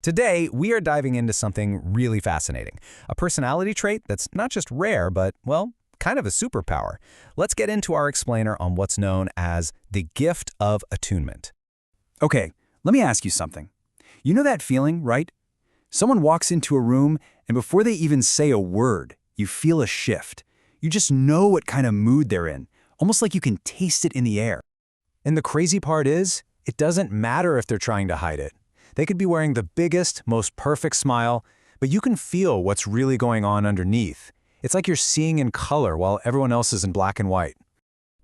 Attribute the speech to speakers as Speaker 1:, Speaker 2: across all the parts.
Speaker 1: Today, we are diving into something really fascinating, a personality trait that's not just rare, but, well, kind of a superpower. Let's get into our explainer on what's known as the gift of attunement.
Speaker 2: Okay, let me ask you something. You know that feeling, right? Someone walks into a room, and before they even say a word, you feel a shift. You just know what kind of mood they're in, almost like you can taste it in the air.
Speaker 1: And the crazy part is, it doesn't matter if they're trying to hide it. They could be wearing the biggest, most perfect smile, but you can feel what's really going on underneath. It's like you're seeing in color while everyone else is in black and white.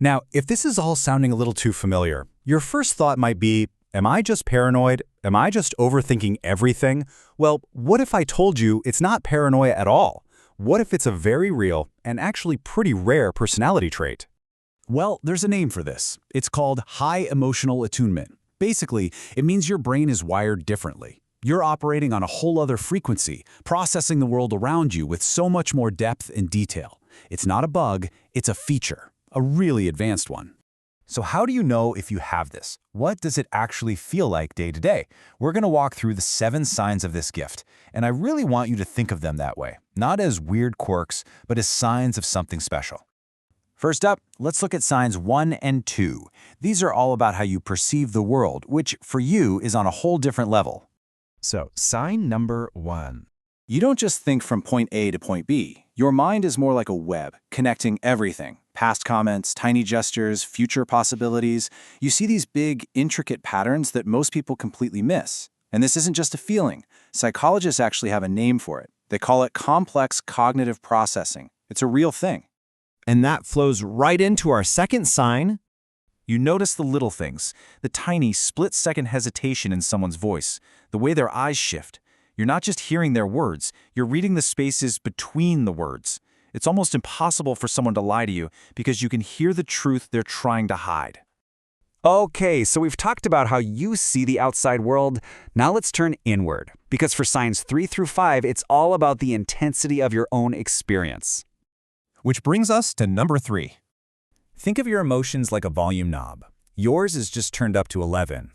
Speaker 2: Now, if this is all sounding a little too familiar, your first thought might be, am I just paranoid? Am I just overthinking everything? Well, what if I told you it's not paranoia at all? What if it's a very real and actually pretty rare personality trait? Well, there's a name for this. It's called high emotional attunement. Basically, it means your brain is wired differently. You're operating on a whole other frequency, processing the world around you with so much more depth and detail. It's not a bug, it's a feature, a really advanced one.
Speaker 1: So how do you know if you have this? What does it actually feel like day to day? We're going to walk through the 7 signs of this gift, and I really want you to think of them that way, not as weird quirks, but as signs of something special. First up, let's look at signs 1 and 2. These are all about how you perceive the world, which for you is on a whole different level.
Speaker 3: So, sign number 1.
Speaker 1: You don't just think from point A to point B. Your mind is more like a web, connecting everything. Past comments, tiny gestures, future possibilities. You see these big, intricate patterns that most people completely miss. And this isn't just a feeling. Psychologists actually have a name for it. They call it complex cognitive processing. It's a real thing.
Speaker 3: And that flows right into our second sign.
Speaker 1: You notice the little things, the tiny split-second hesitation in someone's voice, the way their eyes shift. You're not just hearing their words, you're reading the spaces between the words. It's almost impossible for someone to lie to you because you can hear the truth they're trying to hide.
Speaker 2: Okay, so we've talked about how you see the outside world. Now let's turn inward, because for signs 3 through 5, it's all about the intensity of your own experience.
Speaker 3: Which brings us to number 3.
Speaker 1: Think of your emotions like a volume knob. Yours is just turned up to 11.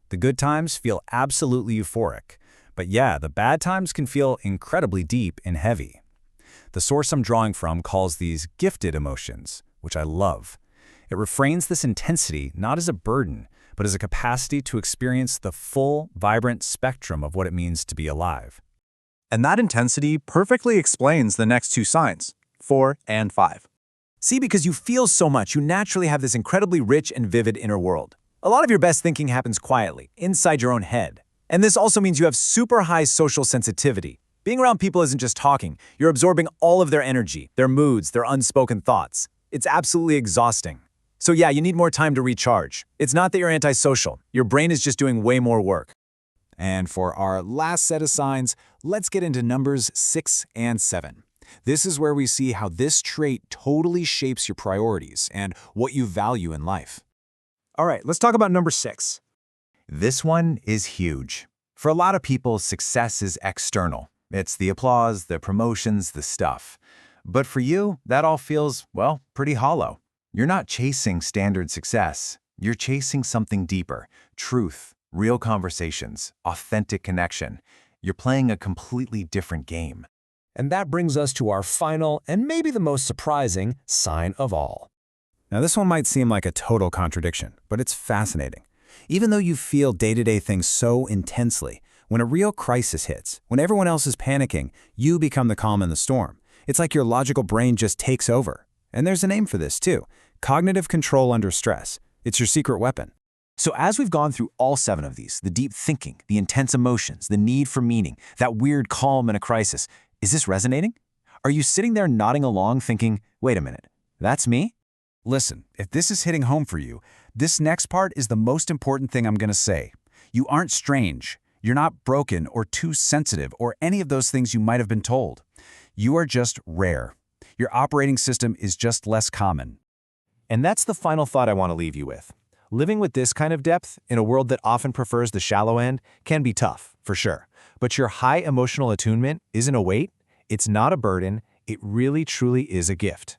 Speaker 1: The good times feel absolutely euphoric. But yeah, the bad times can feel incredibly deep and heavy. The source I'm drawing from calls these gifted emotions, which I love. It refrains this intensity not as a burden, but as a capacity to experience the full, vibrant spectrum of what it means to be alive.
Speaker 4: And that intensity perfectly explains the next 2 signs, 4 and 5.
Speaker 5: See, because you feel so much, you naturally have this incredibly rich and vivid inner world. A lot of your best thinking happens quietly, inside your own head. And this also means you have super high social sensitivity. Being around people isn't just talking. You're absorbing all of their energy, their moods, their unspoken thoughts. It's absolutely exhausting. So yeah, you need more time to recharge. It's not that you're antisocial. Your brain is just doing way more work.
Speaker 6: And for our last set of signs, let's get into numbers 6 and 7. This is where we see how this trait totally shapes your priorities and what you value in life.
Speaker 5: All right, let's talk about number 6.
Speaker 3: This one is huge. For a lot of people, success is external. It's the applause, the promotions, the stuff. But for you, that all feels, well, pretty hollow. You're not chasing standard success. You're chasing something deeper, truth, real conversations, authentic connection. You're playing a completely different game.
Speaker 1: And that brings us to our final and maybe the most surprising sign of all. Now this one might seem like a total contradiction, but it's fascinating. Even though you feel day-to-day things so intensely, when a real crisis hits, when everyone else is panicking, you become the calm in the storm. It's like your logical brain just takes over. And there's a name for this too, cognitive control under stress. It's your secret weapon.
Speaker 5: So as we've gone through all 7 of these, the deep thinking, the intense emotions, the need for meaning, that weird calm in a crisis, is this resonating? Are you sitting there nodding along thinking, wait a minute, that's me?
Speaker 6: Listen, if this is hitting home for you, this next part is the most important thing I'm going to say. You aren't strange. You're not broken or too sensitive or any of those things you might have been told. You are just rare. Your operating system is just less common.
Speaker 5: And that's the final thought I want to leave you with. Living with this kind of depth in a world that often prefers the shallow end can be tough, for sure. But your high emotional attunement isn't a weight, it's not a burden, it really truly is a gift.